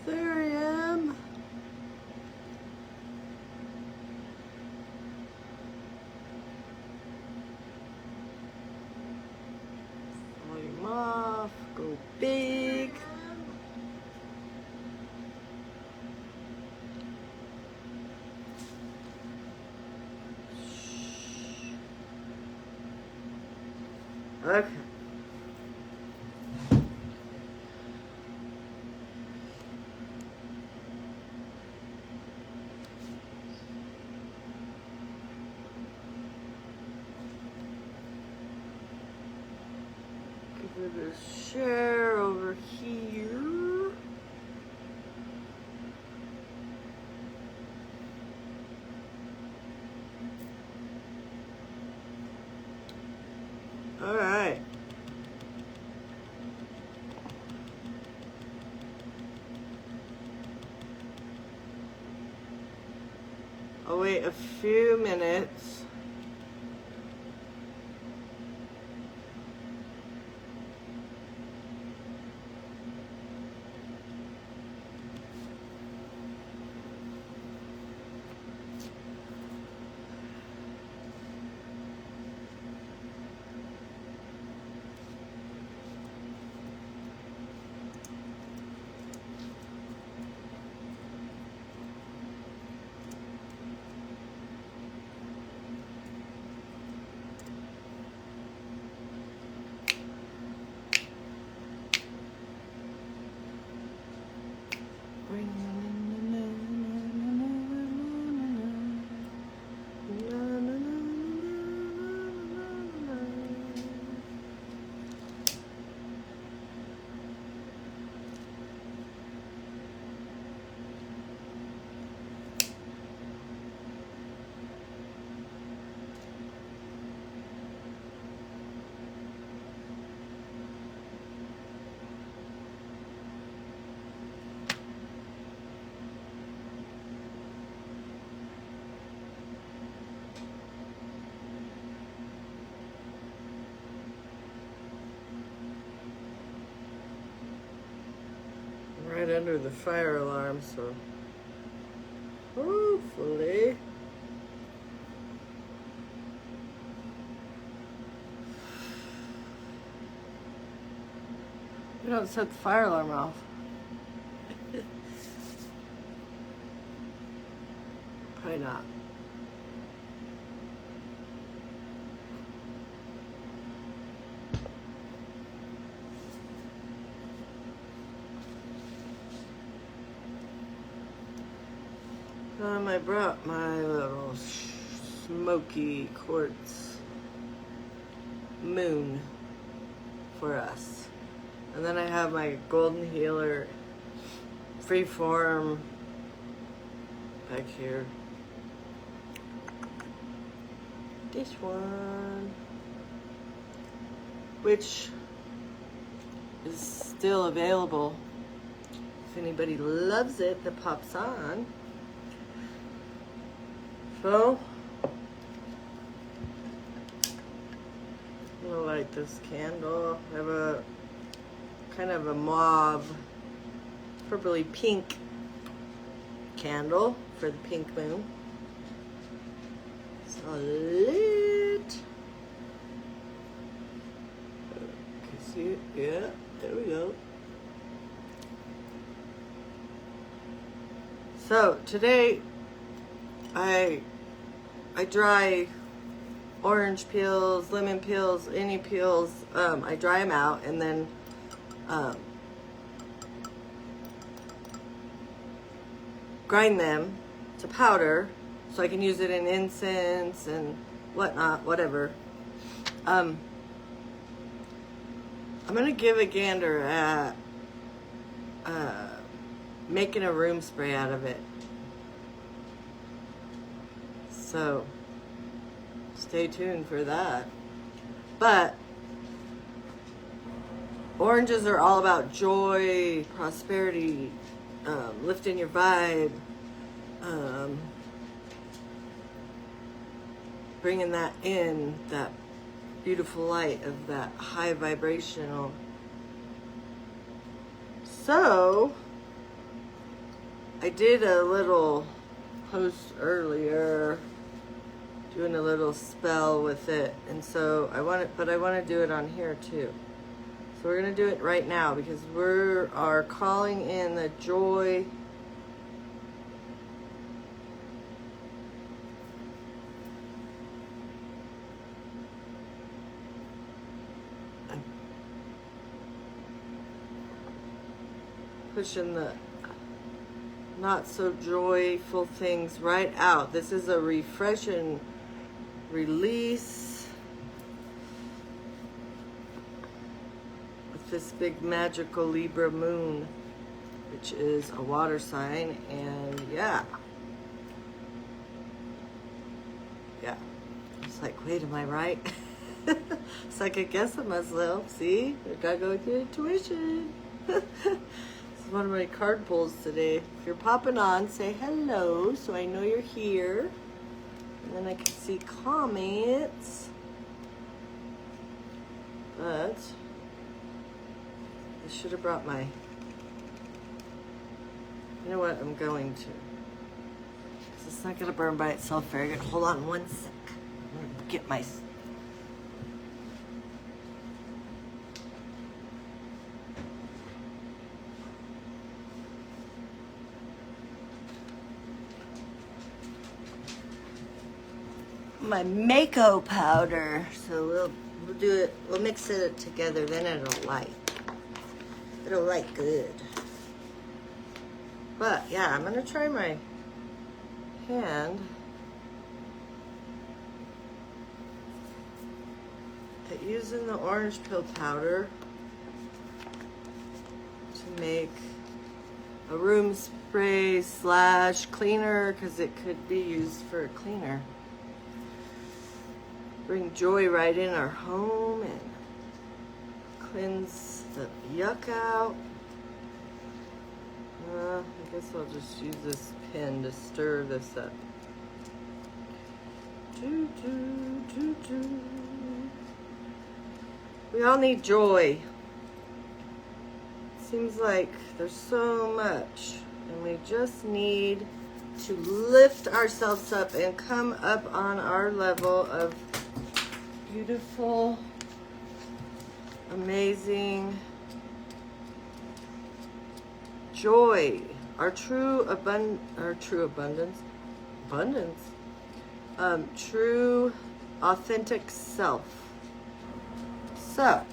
There I am. Volume off, go big. Okay. Give it a share over here. All right. I'll wait a few minutes. Right under the fire alarm, so hopefully we don't set the fire alarm off. Probably not. I brought my little smoky quartz moon for us. And then I have my golden healer freeform back here. This one, which is still available. If anybody loves it, that pops on. So, I'm gonna light this candle. I have a kind of a mauve, purpley pink candle for the pink moon. It's lit. Okay, see it? Yeah, there we go. So today I dry orange peels, lemon peels, any peels. I dry them out and then grind them to powder so I can use it in incense and whatnot, whatever. I'm going to give a gander at making a room spray out of it. So stay tuned for that. But oranges are all about joy, prosperity, lifting your vibe, bringing that in, that beautiful light of that high vibrational. So I did a little post earlier doing a little spell with it, and so I want to do it on here too. So we're going to do it right now because we are calling in the joy. Pushing the not so joyful things right out. This is a refresh and release with this big magical Libra moon, which is a water sign. And yeah, it's like, wait, am I right? It's like, I guess I must live. See, I gotta go with your intuition. One of my card pulls today. If you're popping on, say hello so I know you're here. And then I can see comments. But I should have brought my... You know what? I'm going to. 'Cause it's not going to burn by itself very good. Hold on one sec. I'm going to get my... my Mako powder, so we'll do it. We'll mix it together. Then it'll light good. But yeah, I'm gonna try my hand at using the orange peel powder to make a room spray / cleaner, because it could be used for a cleaner. Bring joy right in our home and cleanse the yuck out. I guess I'll just use this pin to stir this up. We all need joy. Seems like there's so much, and we just need to lift ourselves up and come up on our level of beautiful, amazing joy, our true abundance, true authentic self. So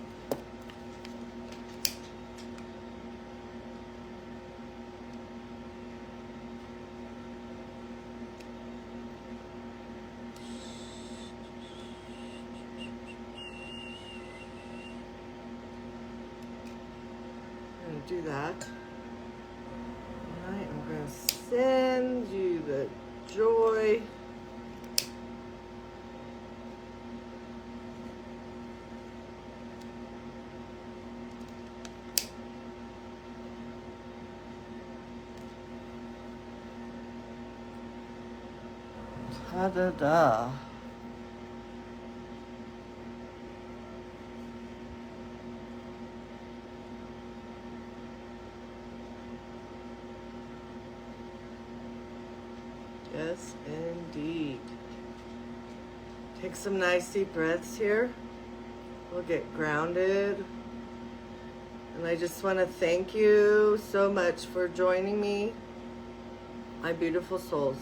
do that. All right, I'm going to send you the joy. Ta-da-da. Yes, indeed. Take some nice deep breaths here. We'll get grounded. And I just want to thank you so much for joining me, my beautiful souls.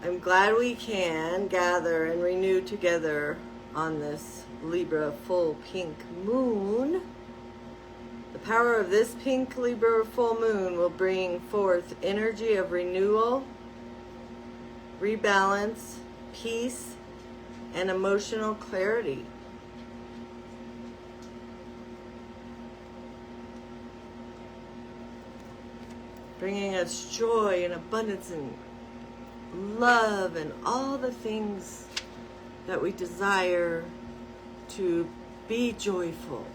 I'm glad we can gather and renew together on this Libra full pink moon. The power of this pink Libra full moon will bring forth energy of renewal, rebalance, peace, and emotional clarity. Bringing us joy and abundance and love and all the things that we desire to be joyful.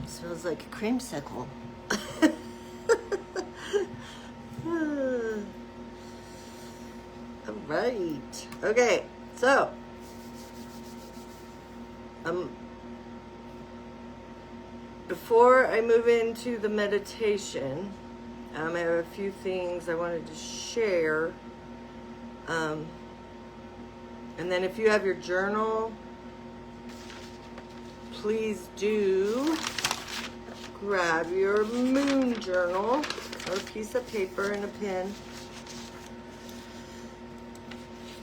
Smells like a creamsicle. All right. Okay, so before I move into the meditation, I have a few things I wanted to share. And then if you have your journal, please do grab your moon journal or a piece of paper and a pen.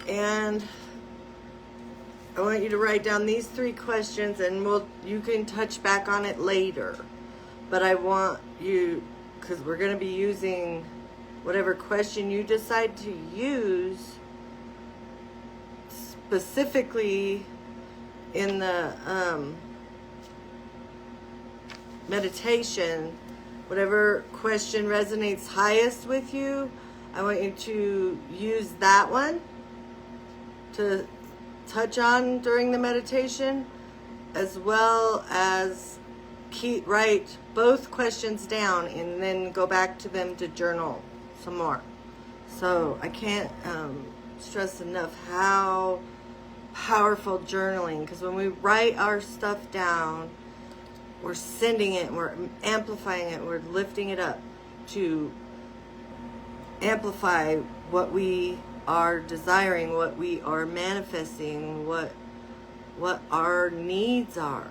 And I want you to write down these 3 questions, and you can touch back on it later. But I want you, because we're going to be using whatever question you decide to use specifically in the meditation, whatever question resonates highest with you, I want you to use that one to touch on during the meditation, as well as write both questions down and then go back to them to journal some more. So I can't stress enough how powerful journaling, because when we write our stuff down, we're sending it, we're amplifying it, we're lifting it up to amplify what we are desiring, what we are manifesting, what our needs are.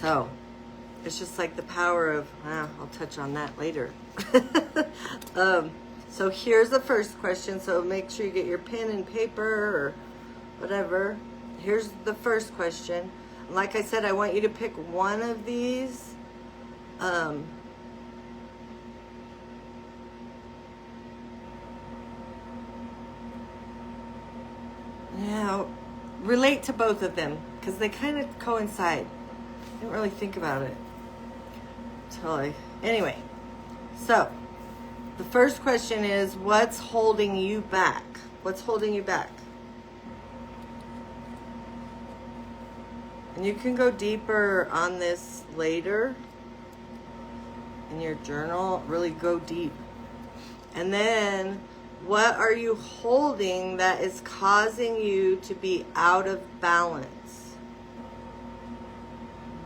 So it's just like the power of, I'll touch on that later. So here's the first question. So make sure you get your pen and paper or whatever. Here's the first question. Like I said, I want you to pick one of these. Now, relate to both of them, because they kind of coincide. I didn't really think about it anyway. So, the first question is, what's holding you back? What's holding you back? And you can go deeper on this later in your journal, really go deep. And then, what are you holding that is causing you to be out of balance?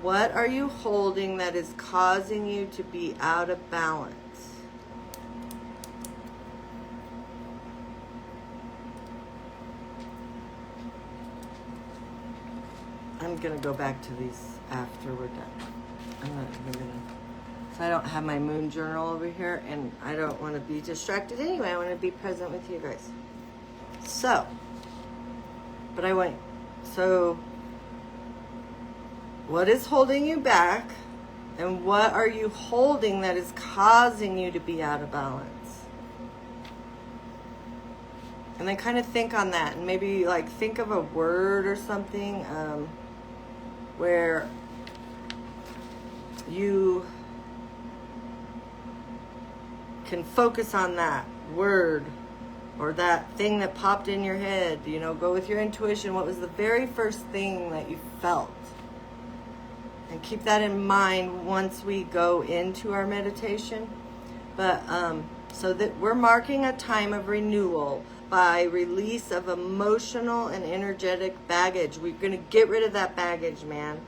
What are you holding that is causing you to be out of balance? I'm going to go back to these after we're done. I'm not even going to... So I don't have my moon journal over here, and I don't want to be distracted anyway. I want to be present with you guys. So, what is holding you back, and what are you holding that is causing you to be out of balance? And then kind of think on that, and maybe like think of a word or something where you can focus on that word or that thing that popped in your head. You know, go with your intuition. What was the very first thing that you felt? And keep that in mind once we go into our meditation. But so that we're marking a time of renewal by release of emotional and energetic baggage. We're going to get rid of that baggage, man.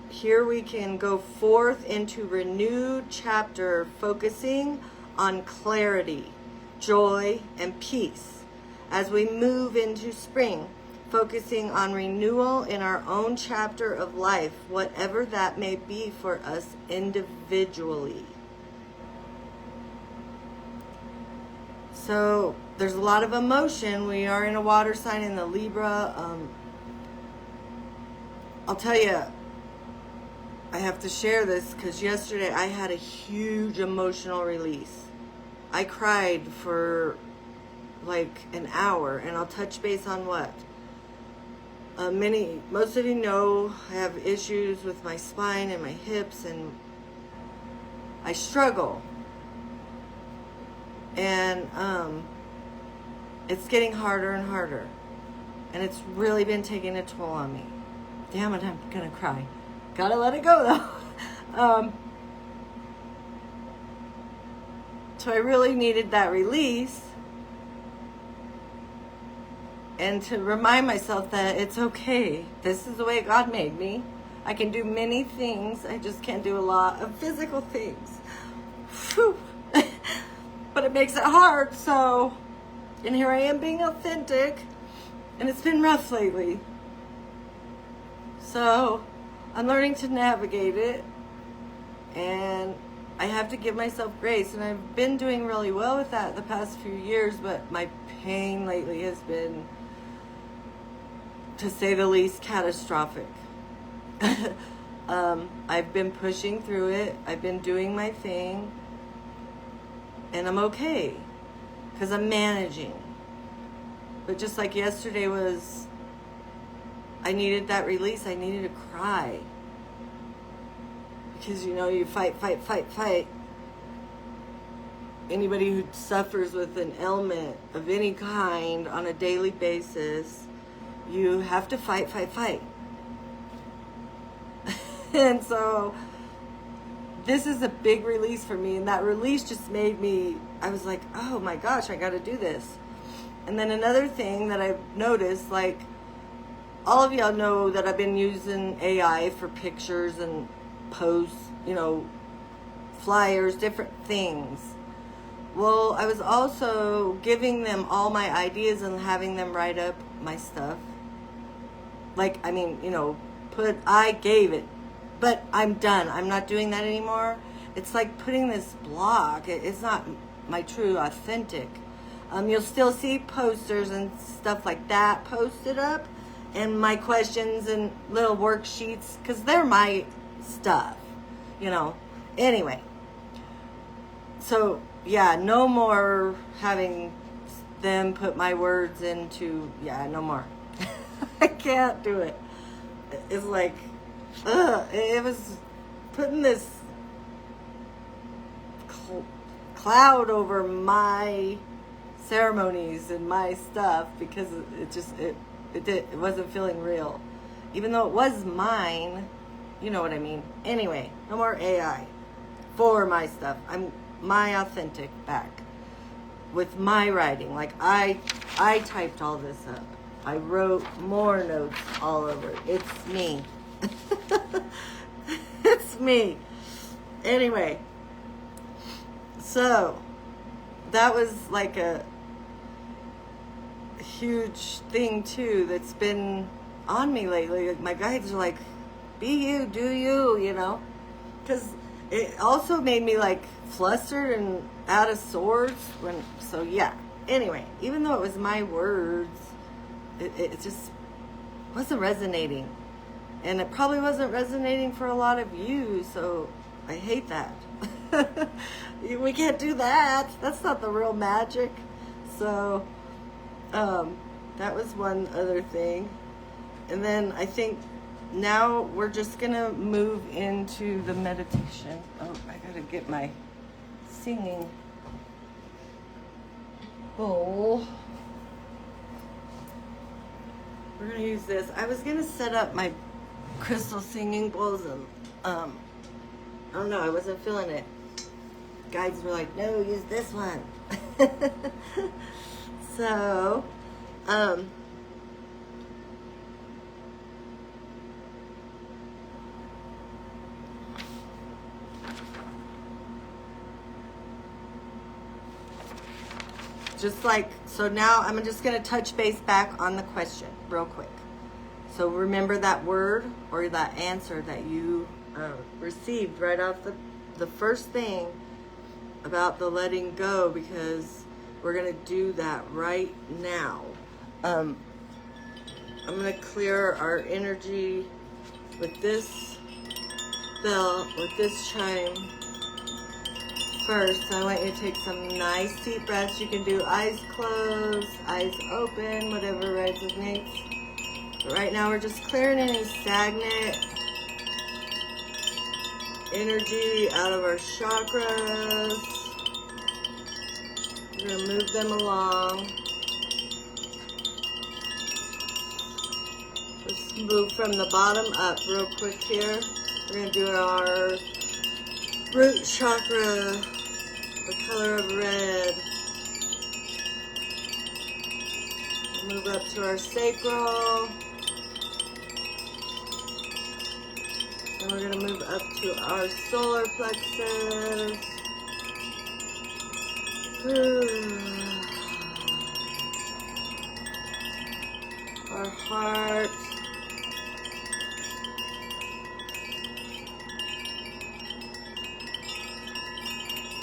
Here we can go forth into renewed chapter, focusing on clarity, joy, and peace. As we move into spring, focusing on renewal in our own chapter of life, whatever that may be for us individually. So there's a lot of emotion. We are in a water sign in the Libra. I'll tell you, I have to share this because yesterday I had a huge emotional release. I cried for like an hour, and I'll touch base on what. Most of you know I have issues with my spine and my hips, and I struggle. And it's getting harder and harder. And it's really been taking a toll on me. Damn it, I'm gonna cry. Gotta let it go though. So I really needed that release. And to remind myself that it's okay. This is the way God made me. I can do many things. I just can't do a lot of physical things. Whew. But it makes it hard, so, and here I am being authentic, and it's been rough lately. So, I'm learning to navigate it, and I have to give myself grace, and I've been doing really well with that the past few years, but my pain lately has been, to say the least, catastrophic. I've been pushing through it. I've been doing my thing. And I'm okay, because I'm managing. But just like yesterday was, I needed that release. I needed to cry. Because, you know, you fight. Anybody who suffers with an ailment of any kind on a daily basis, you have to fight. And so this is a big release for me, and that release just made me, I was like, oh my gosh, I got to do this. And then another thing that I've noticed, like, all of y'all know that I've been using AI for pictures and posts, you know, flyers, different things. Well, I was also giving them all my ideas and having them write up my stuff. Like, I mean, you know, I gave it. But I'm done. I'm not doing that anymore. It's like putting this block. It's not my true authentic. You'll still see posters and stuff like that posted up, and my questions and little worksheets, because they're my stuff, you know. Anyway, so yeah, no more having them put my words into, no more. I can't do it. It's like, it was putting this cloud over my ceremonies and my stuff, because it wasn't feeling real, even though it was mine. You know what I mean. Anyway, no more AI for my stuff. I'm my authentic back with my writing. Like, I typed all this up. I wrote more notes all over it. It's me. It's me. Anyway, so that was like a huge thing too that's been on me lately. Like, my guides are like, be you, do you, you know, because it also made me like flustered and out of sorts so yeah. Anyway, even though it was my words, it just wasn't resonating. And it probably wasn't resonating for a lot of you, so I hate that. We can't do that. That's not the real magic. So, that was one other thing. And then I think now we're just going to move into the meditation. Oh, I got to get my singing bowl. We're going to use this. I was going to set up my crystal singing bowls, and I don't know, I wasn't feeling it. Guides were like, no, use this one. So, so now I'm just going to touch base back on the question real quick. So remember that word or that answer that you received right off the first thing about the letting go, because We're going to do that right now. I'm going to clear our energy with this bell, with this chime first. I want you to take some nice deep breaths. You can do eyes closed, eyes open, whatever resonates. But right now we're just clearing any stagnant energy out of our chakras. We're going to move them along. Let's move from the bottom up real quick here. We're going to do our root chakra, the color of red. We'll move up to our sacral. And we're going to move up to our solar plexus. Our heart.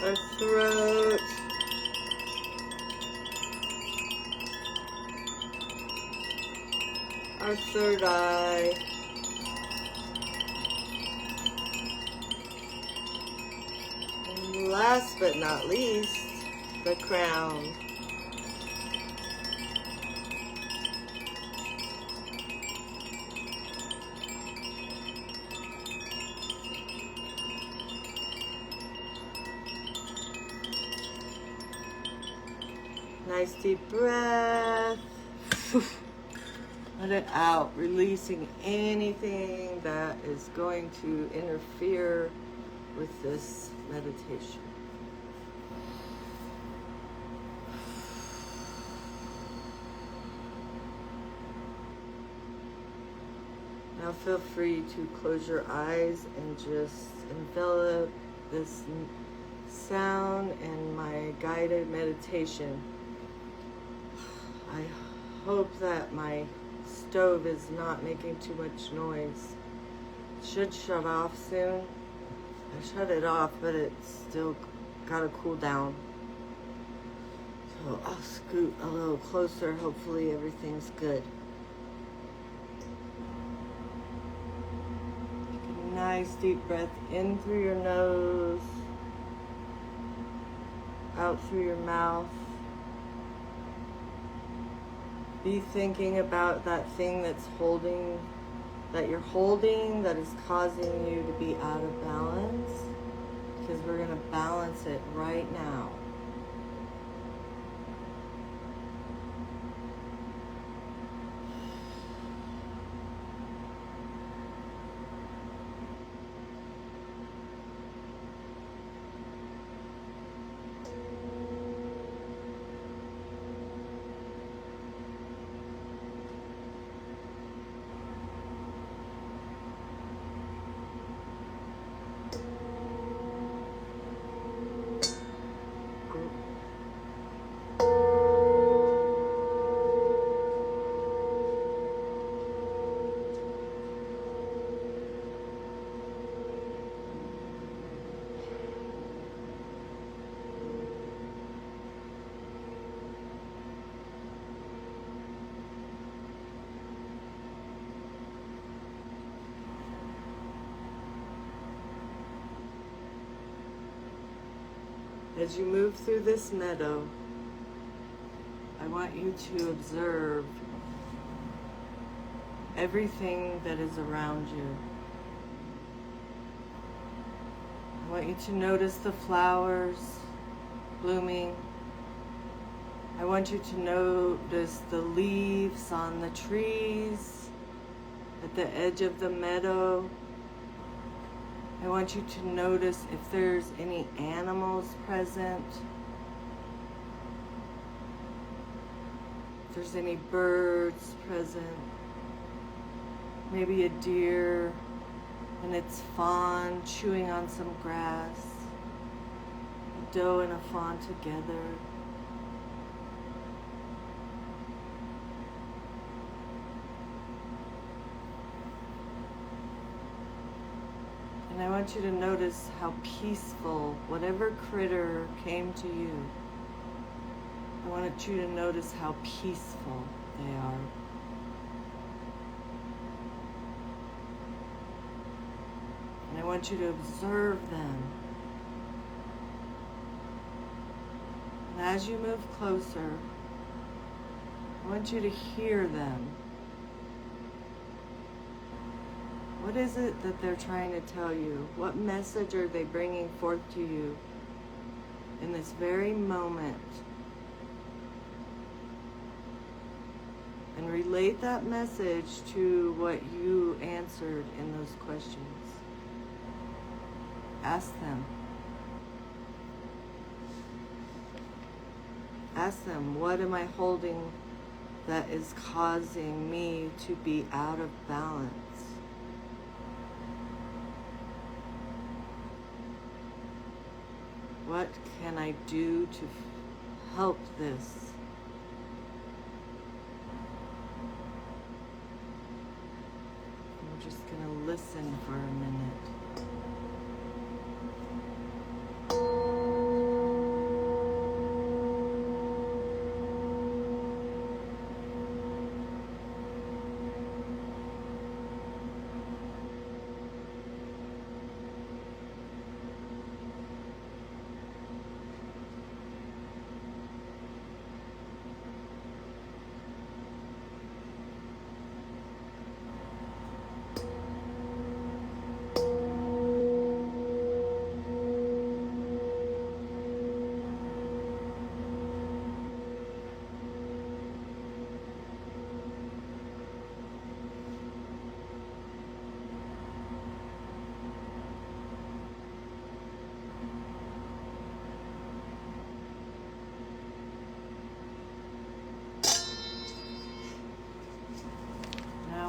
Our throat. Our third eye. And last but not least, the crown. Nice deep breath. Let it out, releasing anything that is going to interfere with this meditation. Now feel free to close your eyes and just envelop this sound and my guided meditation. I hope that my stove is not making too much noise. It should shut off soon. I shut it off, but it's still gotta cool down. So I'll scoot a little closer. Hopefully everything's good. Take a nice deep breath in through your nose, out through your mouth. Be thinking about that thing that you're holding, that is causing you to be out of balance, because we're going to balance it right now. As you move through this meadow, I want you to observe everything that is around you. I want you to notice the flowers blooming. I want you to notice the leaves on the trees at the edge of the meadow. I want you to notice if there's any animals present, if there's any birds present, maybe a deer and its fawn chewing on some grass, a doe and a fawn together. And I want you to notice how peaceful whatever critter came to you I want you to notice how peaceful they are. And I want you to observe them. And as you move closer, I want you to hear them. What is it that they're trying to tell you? What message are they bringing forth to you in this very moment? And relate that message to what you answered in those questions. Ask them. Ask them, what am I holding that is causing me to be out of balance? What can I do to help this? I'm just going to listen for a minute.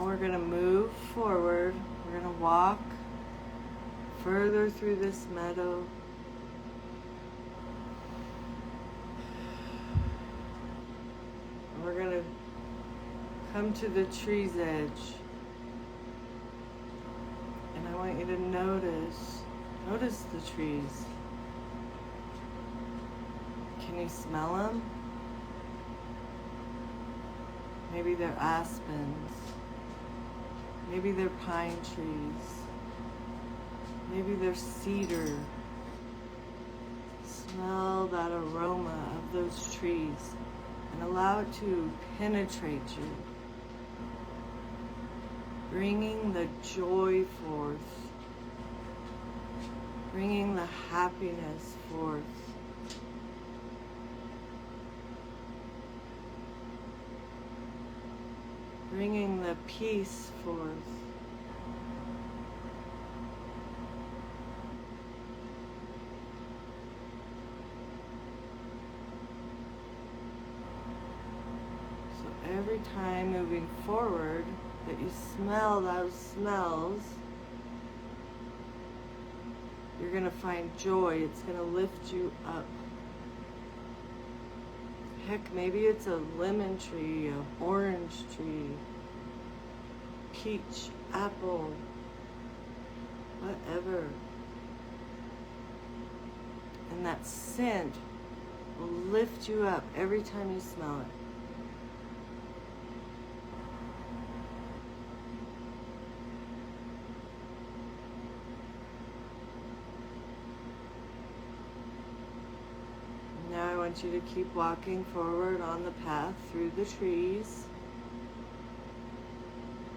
We're going to move forward. We're going to walk further through this meadow. We're going to come to the tree's edge. And I want you to notice the trees. Can you smell them? Maybe they're aspens. Maybe they're pine trees. Maybe they're cedar. Smell that aroma of those trees and allow it to penetrate you, bringing the joy forth, bringing the happiness forth. Bringing the peace forth. So every time moving forward that you smell those smells, you're going to find joy. It's going to lift you up. Heck, maybe it's a lemon tree, an orange tree, peach, apple, whatever. And that scent will lift you up every time you smell it. Now I want you to keep walking forward on the path through the trees.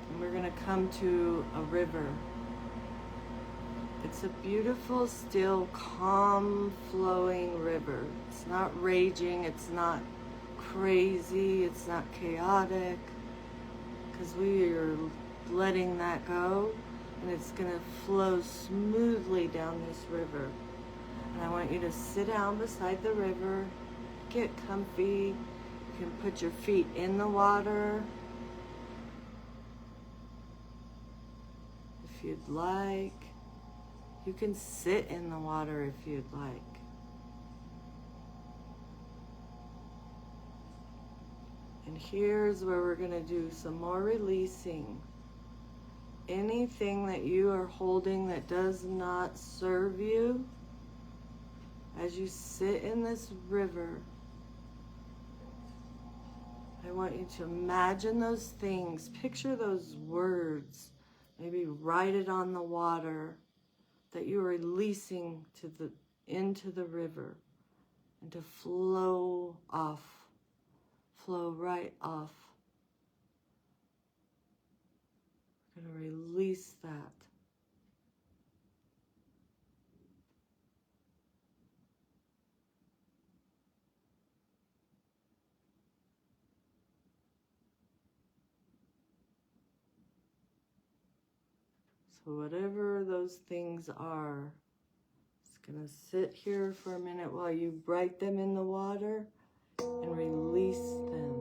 And we're going to come to a river. It's a beautiful, still, calm, flowing river. It's not raging, it's not crazy, it's not chaotic, because we are letting that go, and it's going to flow smoothly down this river. And I want you to sit down beside the river, get comfy. You can put your feet in the water if you'd like. You can sit in the water if you'd like. And here's where we're going to do some more releasing. Anything that you are holding that does not serve you, as you sit in this river, I want you to imagine those things, picture those words, maybe write it on the water that you're releasing into the river and to flow off, flow right off. We're going to release that. So whatever those things are, it's going to sit here for a minute while you write them in the water and release them.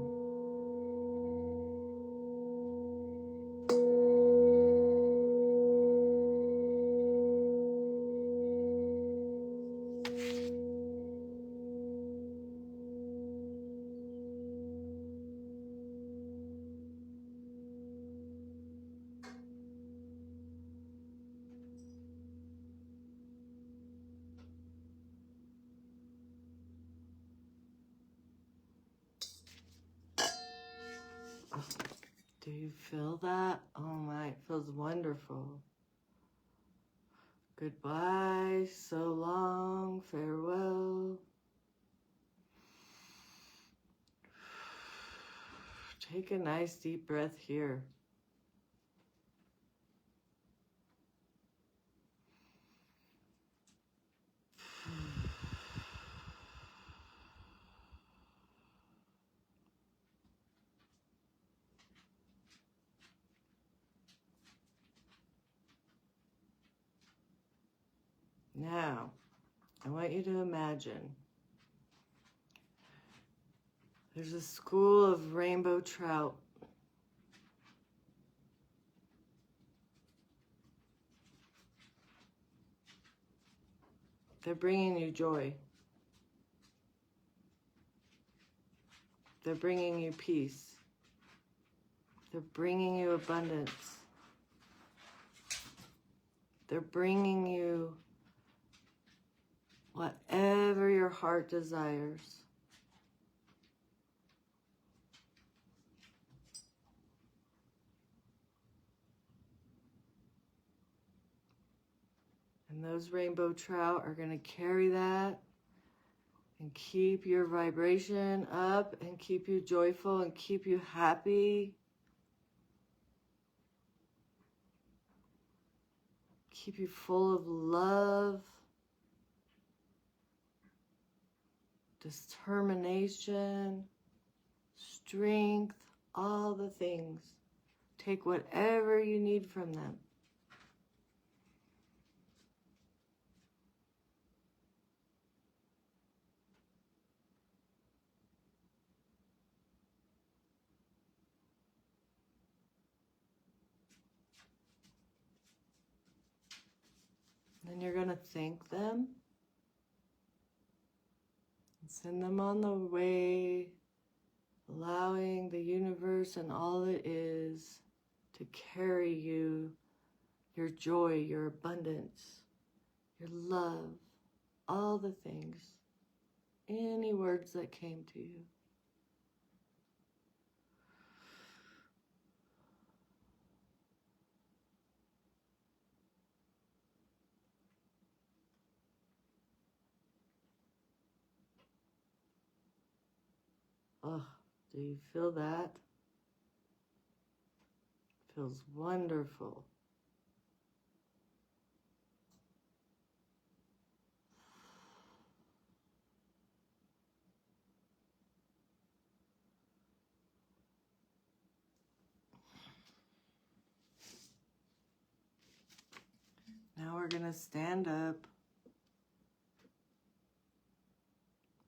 Do you feel that? Oh my, it feels wonderful. Goodbye, so long, farewell. Take a nice deep breath here. Now, I want you to imagine there's a school of rainbow trout. They're bringing you joy. They're bringing you peace. They're bringing you abundance. They're bringing you whatever your heart desires. And those rainbow trout are going to carry that and keep your vibration up and keep you joyful and keep you happy. Keep you full of love, determination, strength, all the things. Take whatever you need from them. Then you're going to thank them and send them on the way, allowing the universe and all it is to carry you, your joy, your abundance, your love, all the things, any words that came to you. Oh, do you feel that? Feels wonderful. Now we're going to stand up.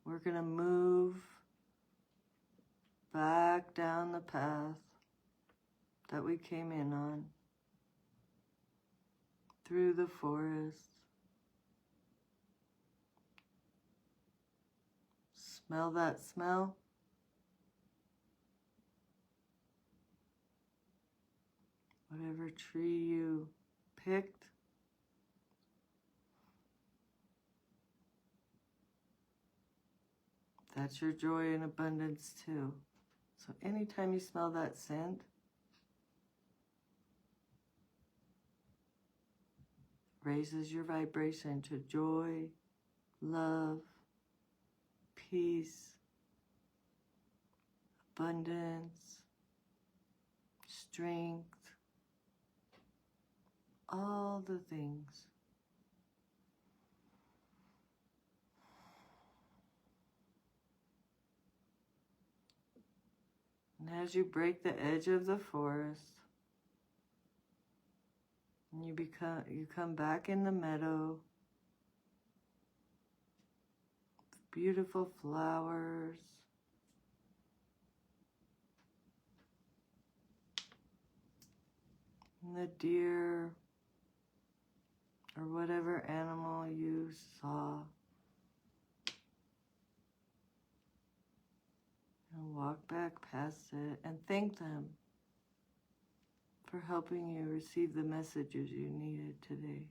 We're going to move back down the path that we came in on, through the forest. Smell that smell? Whatever tree you picked, that's your joy and abundance too. So anytime you smell that scent, raises your vibration to joy, love, peace, abundance, strength, all the things. And as you break the edge of the forest, and you come back in the meadow, beautiful flowers, and the deer or whatever animal you saw, and walk back past it and thank them for helping you receive the messages you needed today.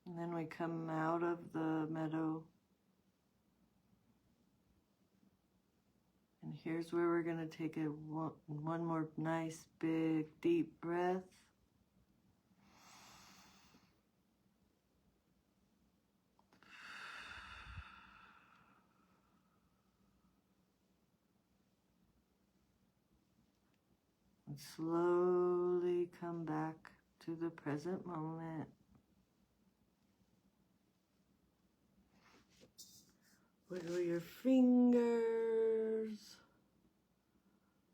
And then we come out of the meadow. And here's where we're going to take one more nice, big, deep breath. And slowly come back to the present moment. Wiggle your fingers.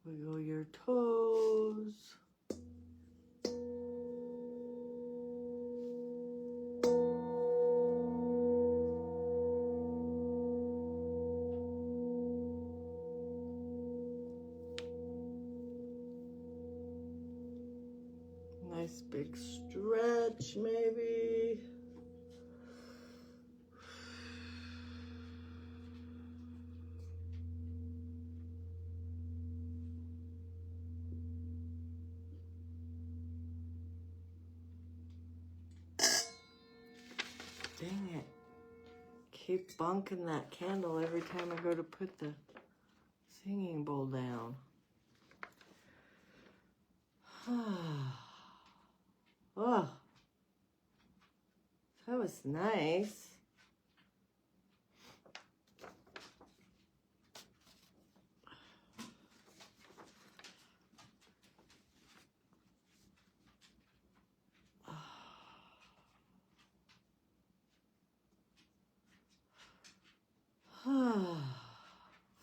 Wiggle your toes. Nice big stretch, maybe. Dang it. Keep bunking that candle every time I go to put the singing bowl down. Oh, that was nice.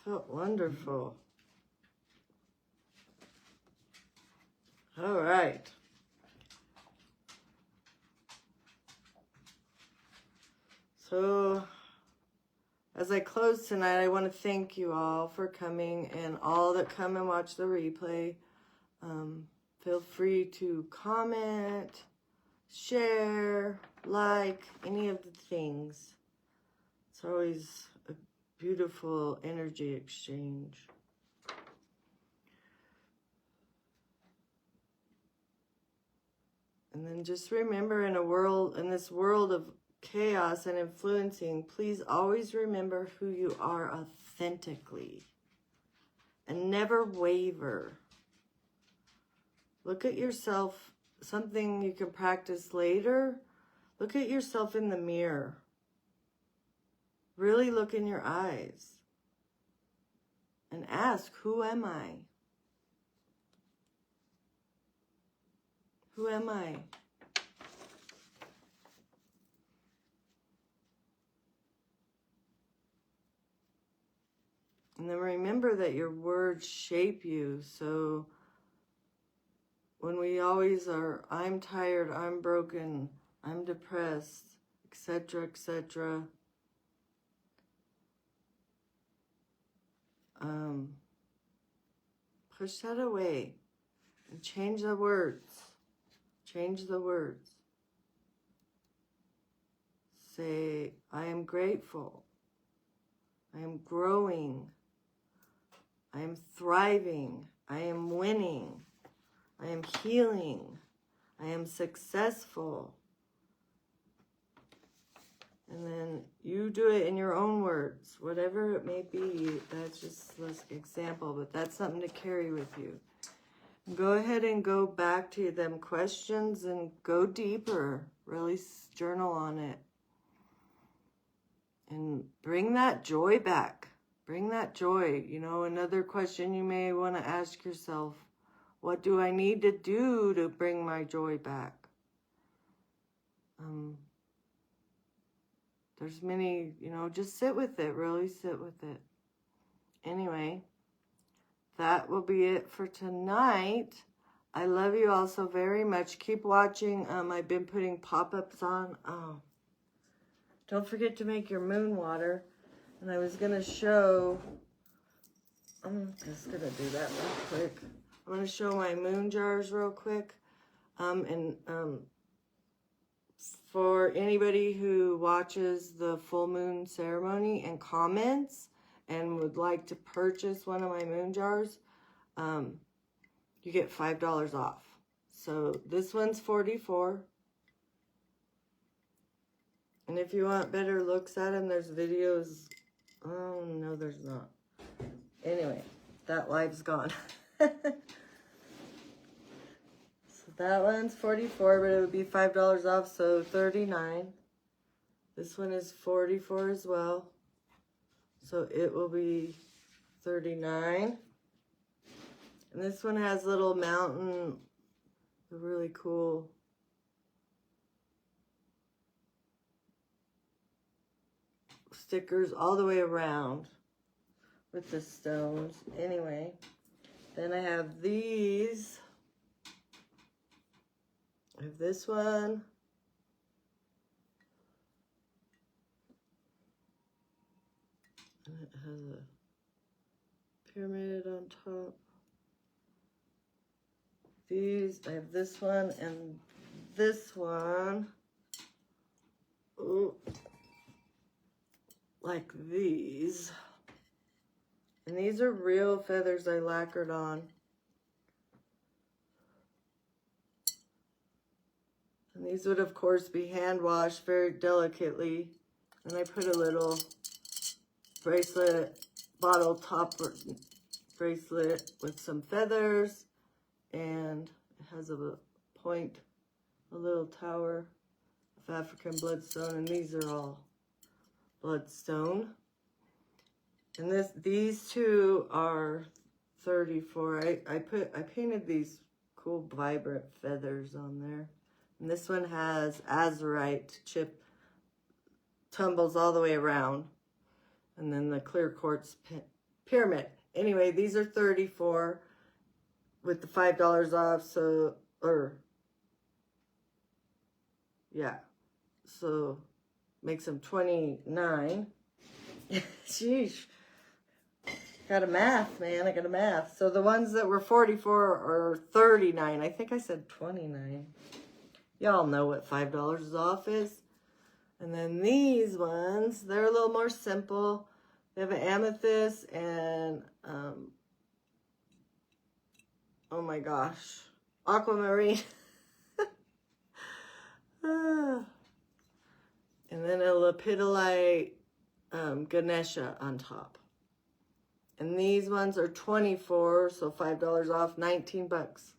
Felt wonderful. All right. So, as I close tonight, I want to thank you all for coming and all that come and watch the replay. Feel free to comment, share, like, any of the things. It's always a beautiful energy exchange. And then just remember, in this world of chaos and influencing, please always remember who you are authentically and never waver. Look at yourself, something you can practice later. Look at yourself in the mirror. Really look in your eyes and ask, who am I? Who am I? And then remember that your words shape you. So when we always are, I'm tired, I'm broken, I'm depressed, etc., etc., push that away and change the words. Change the words. Say, I am grateful. I am growing. I am thriving. I am winning. I am healing. I am successful. And then you do it in your own words, whatever it may be. That's just an example, but that's something to carry with you. Go ahead and go back to them questions and go deeper. Really journal on it. And bring that joy back. Bring that joy. You know, another question you may want to ask yourself, what do I need to do to bring my joy back? There's many, you know, just sit with it. Really sit with it. Anyway, that will be it for tonight. I love you all so very much. Keep watching. I've been putting pop-ups on. Oh, don't forget to make your moon water. And I was going to show, I'm just going to do that real quick. I'm going to show my moon jars real quick. For anybody who watches the full moon ceremony and comments and would like to purchase one of my moon jars, you get $5 off. So this one's $44. And if you want better looks at them, there's videos. Oh, no, there's not. Anyway, that live's gone. That one's $44, but it would be $5 off, so $39. This one is $44 as well, so it will be $39. And this one has little mountain, really cool stickers all the way around with the stones. Anyway, then I have these. I have this one. And it has a pyramid on top. These, I have this one and this one. Ooh. Like these. And these are real feathers I lacquered on. And these would, of course, be hand washed very delicately. And I put a little bracelet, bottle top bracelet with some feathers. And it has a point, a little tower of African bloodstone. And these are all bloodstone. And these two are $34. I painted these cool vibrant feathers on there. And this one has azurite chip, tumbles all the way around. And then the clear quartz pyramid. Anyway, these are $34 with the $5 off. So, so makes them $29. Sheesh. Got a math, man. I got a math. So the ones that were $44 are $39. I think I said $29. Y'all know what $5 off is. And then these ones, they're a little more simple. They have an amethyst and, oh my gosh, aquamarine. And then a lepidolite Ganesha on top. And these ones are $24, so $5 off, 19 bucks.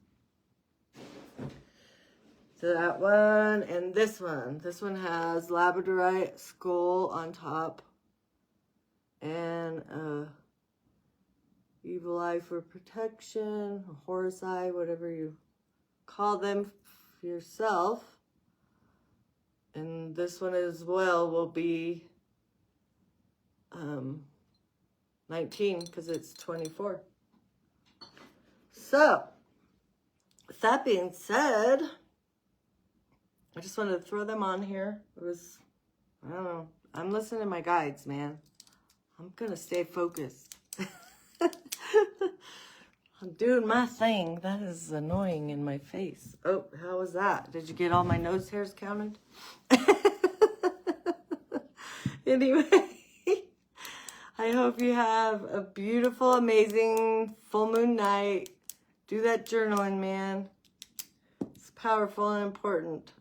So that one and this one. This one has labradorite skull on top. And evil eye for protection, a horse eye, whatever you call them yourself. And this one as well will be 19 because it's 24. So, with that being said, I just wanted to throw them on here. It was, I don't know. I'm listening to my guides, man. I'm going to stay focused. I'm doing my thing. That is annoying in my face. Oh, how was that? Did you get all my nose hairs counted? Anyway, I hope you have a beautiful, amazing full moon night. Do that journaling, man. It's powerful and important.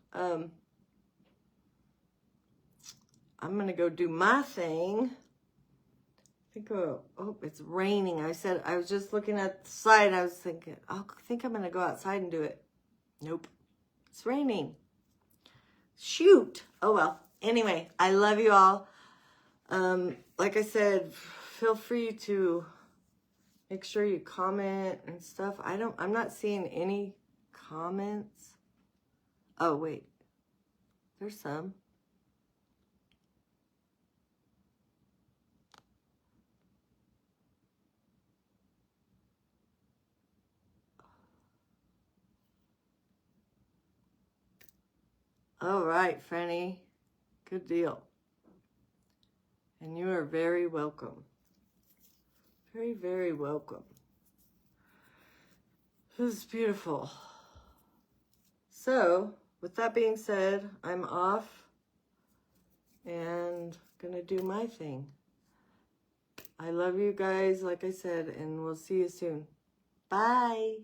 I'm going to go do my thing. I think, oh, it's raining. I was just looking at the side and I was thinking, I think I'm going to go outside and do it. Nope. It's raining. Shoot. Oh, well. Anyway, I love you all. Like I said, feel free to make sure you comment and stuff. I'm not seeing any comments. Oh, wait. There's some. All right, Franny. Good deal. And you are very welcome. Very, very welcome. This is beautiful. So, with that being said, I'm off and gonna do my thing. I love you guys, like I said, and we'll see you soon. Bye.